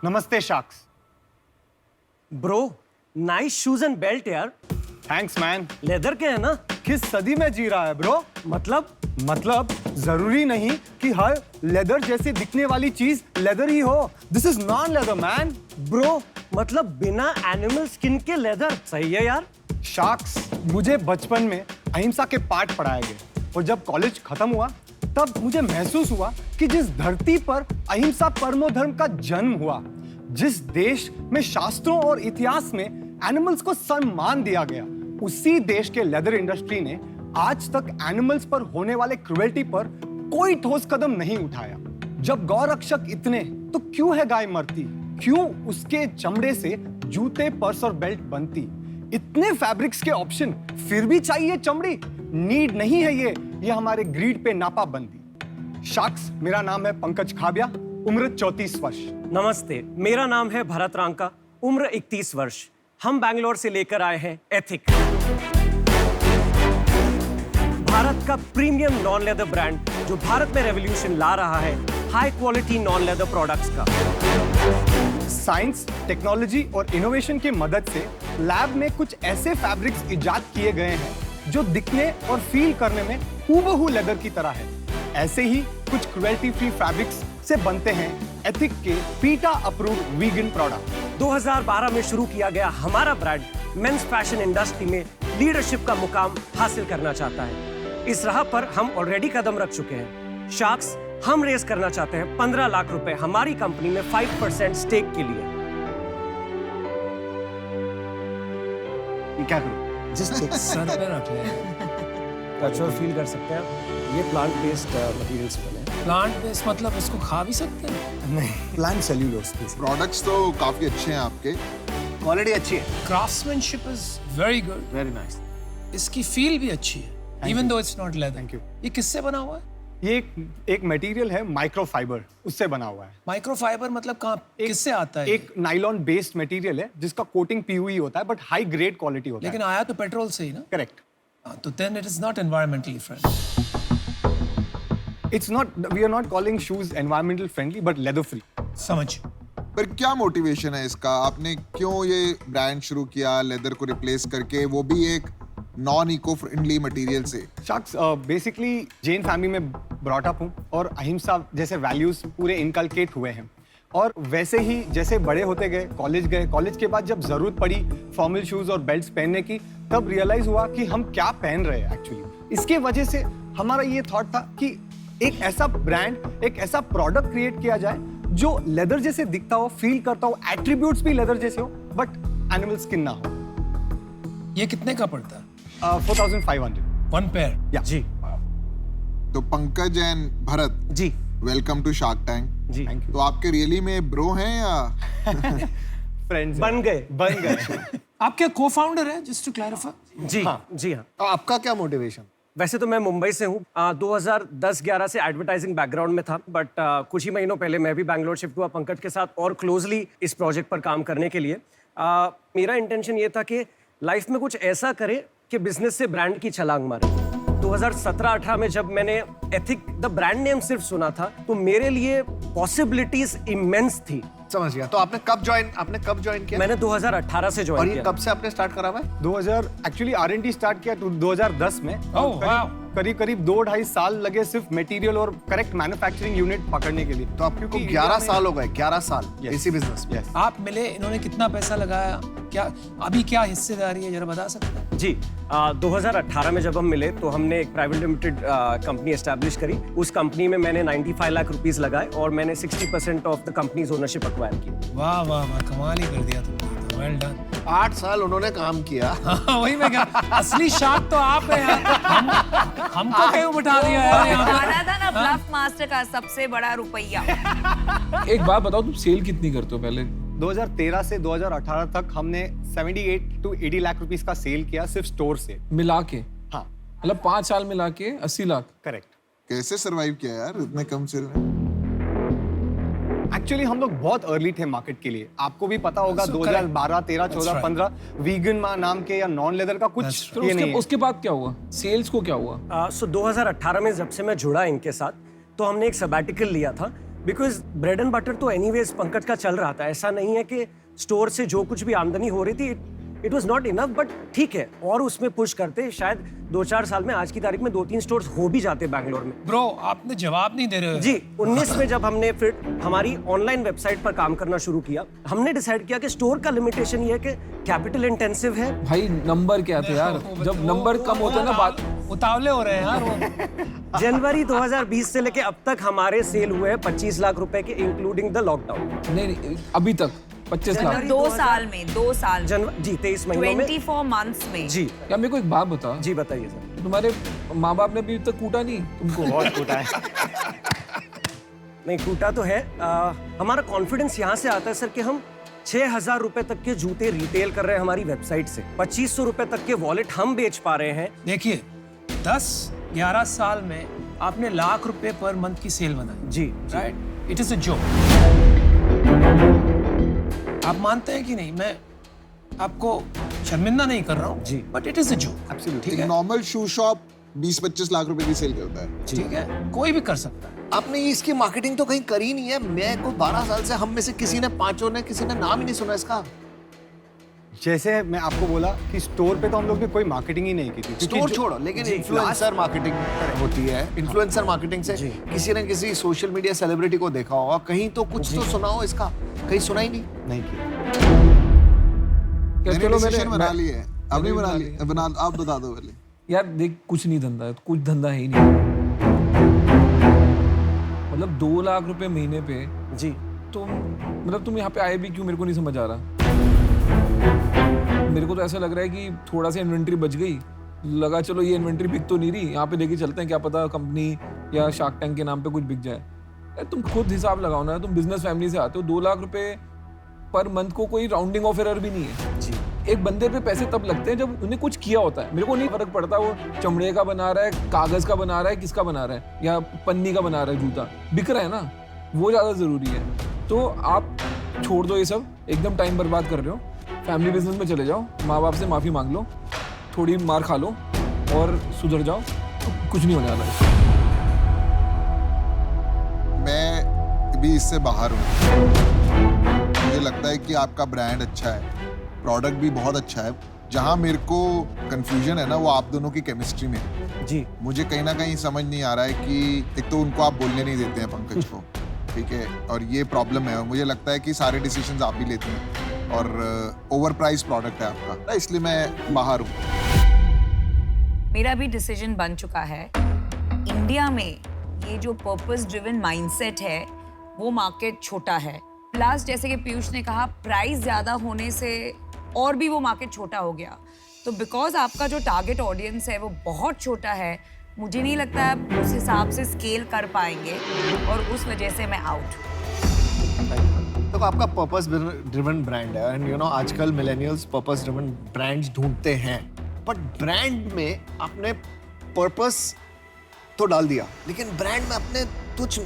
नमस्ते शाक्स। Bro, nice shoes and belt यार। Thanks man. लेदर के है ना? किस सदी में जी रहा है ब्रो? मतलब जरूरी नहीं कि हर लेदर जैसे दिखने वाली चीज लेदर ही हो। This is non leather man. Bro, मतलब बिना एनिमल स्किन के लेदर। सही है यार। शाक्स, मुझे बचपन में अहिंसा के पाठ पढ़ाए गए और जब कॉलेज खत्म हुआ तब मुझे महसूस हुआ कि जिस धरती पर अहिंसा परमो धर्म का जन्म हुआ, जिस देश में शास्त्रों और इतिहास में एनिमल्स को सम्मान दिया गया, उसी देश के लेदर इंडस्ट्री ने आज तक एनिमल्स पर होने वाले क्रुएल्टी पर कोई ठोस कदम नहीं उठाया। जब गौरक्षक इतने, तो क्यों है गाय मरती? क्यों उसके चमड़े से जूते, पर्स और बेल्ट बनती? इतने फैब्रिक्स के ऑप्शन, फिर भी चाहिए चमड़ी? नीड नहीं है ये हमारे ग्रीड पे नापा बंदी। शाक्स, मेरा नाम है पंकज खाबिया, उम्र 34 वर्ष। नमस्ते, मेरा नाम है भरत रांका, उम्र 31 वर्ष। हम बैंगलोर से लेकर आए हैं एथिक, भारत का प्रीमियम नॉन लेदर ब्रांड जो भारत में रेवोल्यूशन ला रहा है high quality non leather products का। साइंस, टेक्नोलॉजी और इनोवेशन की मदद से लैब में कुछ ऐसे फैब्रिक्स इजाद किए गए हैं जो दिखने और फील करने में हूबहू लेदर की तरह है। ऐसे ही कुछ क्रुएल्टी फ्री फैब्रिक्स से बनते हैं एथिक के पीटा अप्रूव्ड वीगन प्रोडक्ट। 2012 में शुरू किया गया हमारा ब्रांड मेंस फैशन इंडस्ट्री में लीडरशिप का मुकाम हासिल करना चाहता है। इस राह पर हम ऑलरेडी कदम रख चुके हैं। शार्क्स, हम रेस करना चाहते हैं 15 लाख रुपए हमारी कंपनी में 5% स्टेक के लिए। क्या करूं? जस्ट सर पे रख ले। टच और फील कर सकते हैं। ये प्लांट बेस्ड मटेरियल से बने हैं। प्लांट बेस्ड मतलब इसको खा भी सकते हैं? नहीं, प्लांट सेल्यूलोज। प्रोडक्ट्स तो काफी अच्छे हैं आपके। क्वालिटी अच्छी है। Craftsmanship is very good. Very nice. इसकी फील भी अच्छी है, even though it's not leather. Thank you. ये किससे बना हुआ है? ये एक मटेरियल है माइक्रोफाइबर, उससे बना हुआ है। माइक्रोफाइबर मतलब कहाँ, किससे आता है? एक नाइलॉन बेस्ड मटेरियल है जिसका कोटिंग पीयूई होता है, बट हाई ग्रेड क्वालिटी होता लेकिन है। आया तो पेट्रोल से ही ना? करेक्ट। तो then it is not environmentally friendly. It's not, we are not calling shoes environmental friendly but leather free. समझ। पर क्या मोटिवेशन है इसका? आपने क्यों ये ब्रांड शुरू किया लेदर को रिप्लेस करके, वो भी एक नॉन इको फ्रेंडली मटेरियल से? शाक्स, बेसिकली जैन फैमिली में ब्रॉट अप हूँ और अहिंसा जैसे वैल्यूज पूरे इनकलकेट हुए हैं। और वैसे ही जैसे बड़े होते गए, कॉलेज के बाद जब जरूरत पड़ी फॉर्मल शूज और बेल्ट्स पहनने की, तब रियलाइज हुआ कि हम क्या पहन रहे हैं एक्चुअली। इसके वजह से हमारा ये थॉट था कि एक ऐसा ब्रांड, एक ऐसा प्रोडक्ट क्रिएट किया जाए जो लेदर जैसे दिखता हो, फील करता हो, एट्रीब्यूट्स भी लेदर जैसे हो, बट एनिमल स्किन ना हो। ये कितने का पड़ता है? 4500। One pair? या जी तो पंकज एंड भरत, जी वेलकम टू शार्क टैंक। जी। Thank you. तो आपके रियली में ब्रो हैं या फ्रेंड्स बन गए। आप क्या को फाउंडर है, जस्ट टू क्लैरिफाई? जी हाँ, जी हाँ। तो आपका क्या मोटिवेशन? वैसे तो मैं मुंबई से हूँ। 2010-11 से एडवर्टाइजिंग बैकग्राउंड में था, बट कुछ ही महीनों पहले मैं भी बैंगलोर शिफ्ट हुआ पंकज के साथ और क्लोजली इस प्रोजेक्ट पर काम करने के लिए। मेरा इंटेंशन ये था कि लाइफ में कुछ ऐसा करे कि बिजनेस से ब्रांड की छलांग मारे। 2017-18 में जब मैंने एथिक द ब्रांड नेम सिर्फ सुना था, तो मेरे लिए पॉसिबिलिटीज इमेंस थी। समझ गया। तो आपने कब ज्वाइन किया? मैंने 2018 से और ज्वाइन ये किया। कब से आपने स्टार्ट करा हुआ है? 2000 एक्चुअली R&D स्टार्ट किया 2010 में। Oh, wow. करीब 2-2.5 साल लगे सिर्फ मटेरियल और करेक्ट मैन्युफैक्चरिंग यूनिट पकड़ने के लिए। तो आपको क्योंकि 11 इंडिया में- साल हो गए। 11 साल Yes. इसी बिजनेस में। Yes. आप मिले, इन्होंने कितना पैसा लगाया, क्या अभी क्या हिस्सेदारी है, जरा बता सकते हैं? जी 2018 में जब हम मिले तो हमने एक प्राइवेट लिमिटेड कंपनी एस्टैब्लिश करी। उस कंपनी में मैंने 95 लाख रुपीस लगाए और मैंने 60% of the companies ownership acquire की। वाह वाह वाह, कमाल ही कर दिया तुमने। Well done. 8 साल उन्होंने काम किया। वही मैं कह, असली शार्क तो आप हैं यार। हमको क्यों बिठा दिया है यहाँ पे? गाना था ना ब्लफ मास्टर का सबसे बड़ा रुपया। एक बात बताओ, तुम सेल कितनी करते हो पहले? 2013 से 2018 तक हमने 78 to 80 लाख रुपीस का सेल किया सिर्फ स्टोर से। मिला के? हाँ, मतलब 5 साल मिला के 80 लाख? करेक्ट। कैसे सरवाइव किया यार इतने कम सेल में? एक्चुअली हम लोग बहुत अर्ली थे मार्केट के लिए। आपको भी पता होगा So 2012, 13, 14, right. 15 वीगन नाम के या नॉन लेदर का That's कुछ तो ये नहीं है। उसके बाद क्या हुआ? सेल्स को क्या हुआ? 2018 में जब से मैं जुड़ा इनके साथ, तो हमने एक सबैटिकल लिया था बिकॉज ब्रेड एंड बटर तो एनीवेज पंकज का चल रहा था। ऐसा नहीं है कि स्टोर से जो कुछ भी आमदनी हो रही थी it was not enough, but ठीक है, और उसमें पुश करते शायद 2-4 साल में, आज की तारीख में 2-3 स्टोर्स हो भी जाते बैंगलोर में। ब्रो आपने जवाब नहीं दे रहे हो। जी 19 में जब हमने फिर हमारी ऑनलाइन वेबसाइट पर काम करना शुरू किया, हमने डिसाइड किया कि स्टोर का लिमिटेशन ये है कि कैपिटल इंटेंसिव है। भाई नंबर क्या थे यार, जब नंबर कम होते हैं ना बात। उतावले हो रहे हैं यार वो। जनवरी 2020 से लेके अब तक हमारे सेल हुए हैं 25 लाख रुपए के, इंक्लूडिंग द लॉकडाउन। नहीं अभी तक 25 लाख। 2 साल में 2 साल जी 23 महीनों में 24 मंथ्स में। जी। यार मेरे को एक बात बता, जी बताइए सर। तुम्हारे माँ बाप ने अभी तक कूटा नहीं तुमको? बहुत कूटा है। नहीं कूटा तो है। हमारा कॉन्फिडेंस यहाँ से आता है सर कि हम 6,000 रुपए तक के जूते रिटेल कर रहे हैं हमारी वेबसाइट से, 2500 रुपए तक के वॉलेट हम बेच पा रहे हैं। देखिए 10-11 साल में आपने लाख रुपए पर मंथ की सेल बनाई। जी right, it is a joke. आप मानते हैं कि नहीं? मैं आपको शर्मिंदा नहीं कर रहा हूँ जी, but it is a joke. Absolutely. ठीक एक है, नॉर्मल शू शॉप 20-25 लाख रुपए की सेल करता है। ठीक है, कोई भी कर सकता है। आपने इसकी मार्केटिंग तो कहीं करी नहीं है। मैं को 12 साल से हम में से किसी ने, पांचों ने, किसी ने नाम ही नहीं सुना इसका। जैसे मैं आपको बोला कि स्टोर पे तो हम लोग ने कोई मार्केटिंग ही नहीं की थी, क्योंकि स्टोर जो- छोड़ो, लेकिन जी, इन्फ्लुएंसर मार्केटिंग होती है। इन्फ्लुएंसर मार्केटिंग से किसी न किसी सोशल मीडिया सेलिब्रिटी को देखा होगा, कहीं तो कुछ तो सुना हो इसका, कहीं सुना ही नहीं। नहीं किया। क्या मैंने चलो डिसीजन बना मैं ली है। आपने मैंने बना बना ली? ली। बना, आप बता दो पहले। यार देख कुछ नहीं धंधा है, कुछ धंधा है ही नहीं। मतलब 2 लाख रुपए महीने पे जी तुम यहाँ पे आए भी क्यों, मेरे को नहीं समझ आ रहा। मेरे को तो ऐसा लग रहा है कि थोड़ा सा इन्वेंट्री बच गई, लगा चलो ये इन्वेंट्री बिक तो नहीं रही, यहाँ पे लेके चलते हैं, क्या पता कंपनी या शार्क टैंक के नाम पे कुछ बिक जाए। यार तुम खुद हिसाब लगाओ ना, तुम बिजनेस फैमिली से आते हो, 2 लाख रुपए पर मंथ को कोई राउंडिंग ऑफ एरर भी नहीं है। जी। एक बंदे पे पैसे तब लगते हैं जब उन्हें कुछ किया होता है। मेरे को नहीं फर्क पड़ता वो चमड़े का बना रहा है, कागज का बना रहा है, किसका बना रहा है, या पन्नी का बना रहा है, जूता बिक रहा है ना, वो ज्यादा जरूरी है। तो आप छोड़ दो ये सब, एकदम टाइम बर्बाद कर रहे हो, फैमिली बिजनेस में चले जाओ, माँ बाप से माफी मांग लो, थोड़ी मार खा लो और सुधर जाओ, तो कुछ नहीं होने वाला है। मैं भी इससे बाहर हूँ। मुझे लगता है कि आपका ब्रांड अच्छा है, प्रोडक्ट भी बहुत अच्छा है। जहाँ मेरे को कंफ्यूजन है ना, वो आप दोनों की केमिस्ट्री में है। जी मुझे कहीं ना कहीं समझ नहीं आ रहा है कि एक तो उनको आप बोलने नहीं देते हैं पंकज को, ठीक है, और ये प्रॉब्लम है। और मुझे लगता है कि सारे डिसीजंस आप ही लेते हैं और ओवर प्राइस प्रोडक्ट है आपका, इसलिए मैं बाहर हूँ। मेरा भी डिसीजन बन चुका है। इंडिया में ये जो पर्पस ड्रिवन माइंडसेट है वो मार्केट छोटा है, प्लस जैसे कि पीयूष ने कहा प्राइस ज्यादा होने से और भी वो मार्केट छोटा हो गया। तो बिकॉज आपका जो टारगेट ऑडियंस है वो बहुत छोटा है, मुझे नहीं लगता आप उस हिसाब से स्केल कर पाएंगे और उस वजह से मैं आउट। तो आपका पर्पस ड्रिवन ब्रांड है एंड यू नो आजकल मिलेनियल्स पर्पस ड्रिवन ब्रांड्स ढूंढते हैं, बट ब्रांड में आपने पर्पस तो डाल दिया, लेकिन ब्रांड में आपने कुछ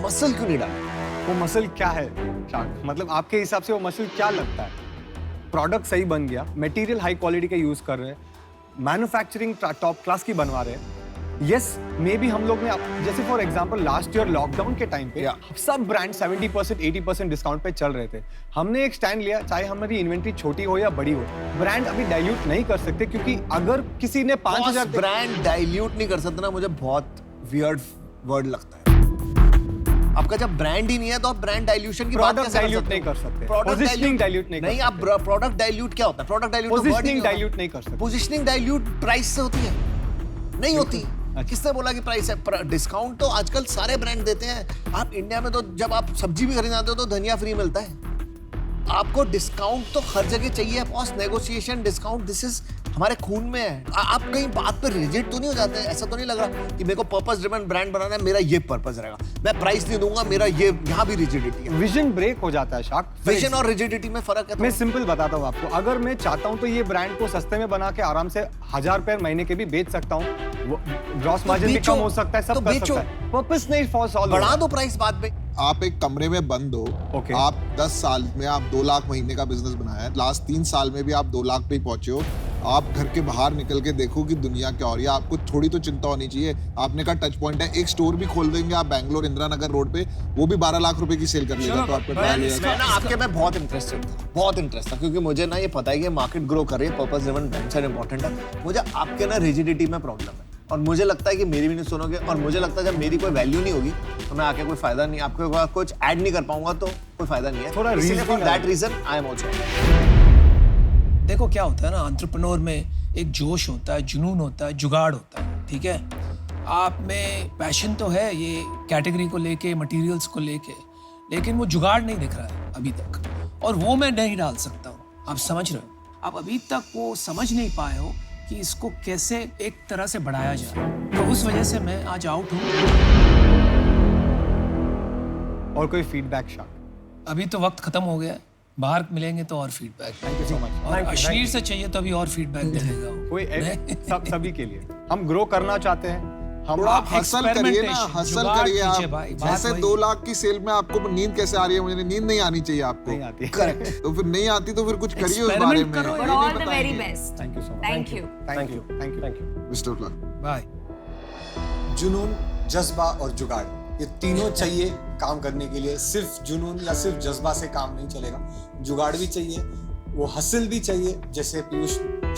मसल क्यों नहीं डाला? वो मसल क्या है शार्क? मतलब आपके हिसाब से वो मसल क्या लगता है? प्रोडक्ट सही बन गया, मटेरियल हाई क्वालिटी का यूज कर रहे हैं, मैन्युफैक्चरिंग टॉप क्लास की बनवा रहे हैं। यस मे बी हम लोग ने जैसे for example last year lockdown के टाइम पे सब ब्रांड 70% 80% डिस्काउंट पे चल रहे थे। हमने एक स्टैंड लिया, चाहे हमारी इन्वेंट्री छोटी हो या बड़ी हो, ब्रांड अभी डाइल्यूट नहीं कर सकते, क्योंकि अगर किसी ने 5000 ब्रांड डाइल्यूट नहीं कर सकते ना, मुझे बहुत वियर्ड वर्ड लगता है। आपका जब ब्रांड ही नहीं है तो आप ब्रांड डाइल्यूशन की बात प्रोडक्ट कैसे डाइल्यूट नहीं कर सकते, Product पोजीशनिंग dilute- डाइल्यूट नहीं कर नहीं, आप प्रोडक्ट डाइल्यूट क्या होता है? प्रोडक्ट डाइल्यूट पोजीशनिंग डाइल्यूट नहीं कर सकते। पोजीशनिंग डाइल्यूट प्राइस से होती है? नहीं होती। किसने बोला कि प्राइस है? डिस्काउंट तो आजकल सारे ब्रांड देते हैं। आप इंडिया में तो जब आप सब्जी भी खरीदते हो तो धनिया फ्री मिलता है। आपको डिस्काउंट तो हर जगह चाहिए, boss. Negotiation, discount, this is हमारे खून में है। आप कहीं बात पर रिजिड तो नहीं हो जाते? ऐसा तो नहीं लग रहा कि मेरे को पर्पस ड्रिवन ब्रांड बनाना है, मेरा ये पर्पस रहेगा, मैं प्राइस नहीं दूंगा, मेरा ये, यहाँ भी रिजिडिटी है। विजन ब्रेक हो जाता है शार्क। विजन और रिजिडिटी में फर्क है। मैं सिंपल बताता हूँ आपको, अगर मैं चाहता हूँ तो ये ब्रांड को सस्ते में बना के आराम से 1000 रुपए महीने के भी बेच सकता हूँ, ग्रॉस मार्जिन भी कम हो सकता है, सब कर सकता है। पर्पस नहीं फॉर सॉल्व, बढ़ा दो प्राइस बाद में। आप एक कमरे में बंद हो, Okay. आप 10 साल में आप 2 लाख महीने का बिजनेस बनाया है, लास्ट 3 साल में भी आप 2 लाख पे ही पहुंचे हो। आप घर के बाहर निकल के देखो कि दुनिया क्या हो रही है, आपको थोड़ी तो चिंता होनी चाहिए। आपने कहा टच पॉइंट है, एक स्टोर भी खोल देंगे आप बैंगलोर इंदिरा नगर रोड पे, वो भी 12 लाख रुपए की सेल कर लेगा, तो आपका ट्रायल मैं ना आपके में बहुत इंटरेस्टेड था, क्योंकि मुझे ना ये पता है कि मार्केट ग्रो कर रही है, purpose driven brands are important है। मुझे आपके ना रिजिडिटी में प्रॉब्लम है, और मुझे लगता है कि मेरी भी नहीं सुनोगे, और मुझे लगता है जब मेरी कोई वैल्यू नहीं होगी तो मैं आके कोई फायदा नहीं, आपके पास कुछ ऐड नहीं कर पाऊंगा, तो कोई फायदा नहीं है। थोड़ा for that reason I am also. देखो क्या होता है ना, एंटरप्रेन्योर में एक जोश होता है, जुनून होता है, जुगाड़ होता है, ठीक है। आप में पैशन तो है ये कैटेगरी को लेके, मटेरियल्स को लेके, लेकिन वो जुगाड़ नहीं दिख रहा है अभी तक, और वो मैं नहीं डाल सकता हूँ। आप समझ रहे हो, आप अभी तक वो समझ नहीं पाए हो कि इसको कैसे एक तरह से बढ़ाया जाए, तो उस वजह से मैं आज आउट हूँ। और कोई फीडबैक शाक? अभी तो वक्त खत्म हो गया है, बाहर मिलेंगे तो और feedback. Thank you so much. और अश्लील से चाहिए तो अभी और फीडबैक देगा वो। कोई सभी के लिए हम ग्रो करना चाहते हैं, हम थोड़ा आप हसल करिए ना, हसल जुगाड़ करिए कीजिए आप। भाई, बात जैसे वही 2 लाख की सेल में आपको नींद कैसे आ रही है, मुझे नींद नहीं आनी चाहिए आपको। नहीं आती। करेक्ट। तो फिर नहीं आती तो फिर कुछ करिए उस Experiment बारे में। करो ये But नहीं all the very बताएंगे। best. Thank you so much. Thank you. Thank you, thank you, thank you. Best of luck. Bye. जुनून, जज्बा और जुगाड़, ये तीनों चाहिए काम करने के लिए। सिर्फ जुनून या सिर्फ जज्बा से काम नहीं चलेगा, जुगाड़ भी चाहिए, वो हसल भी चाहिए, जैसे पीयूष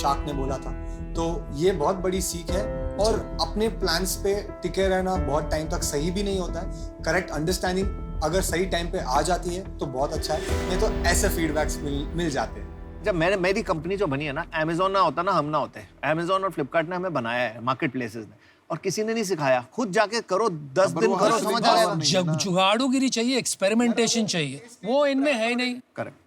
शाक ने बोला था। तो ये बहुत बड़ी सीख है, और अपने प्लान्स पे टिके रहना बहुत टाइम तक सही भी नहीं होता है। करेक्ट अंडरस्टैंडिंग अगर सही टाइम पे आ जाती है तो बहुत अच्छा है, नहीं तो ऐसे फीडबैक्स मिल जाते हैं। जब मेरी कंपनी जो बनी है ना, अमेज़न ना होता ना हम ना होते। अमेज़न और फ्लिपकार्ट ने हमें बनाया है, मार्केट प्लेसेस ने, और किसी ने नहीं सिखाया। खुद जाके करो, 10 दिन करो, समझ आ जाएगा। जब जुगाड़ोगिरी चाहिए, एक्सपेरिमेंटेशन चाहिए, वो इनमें है ही नहीं। करेक्ट।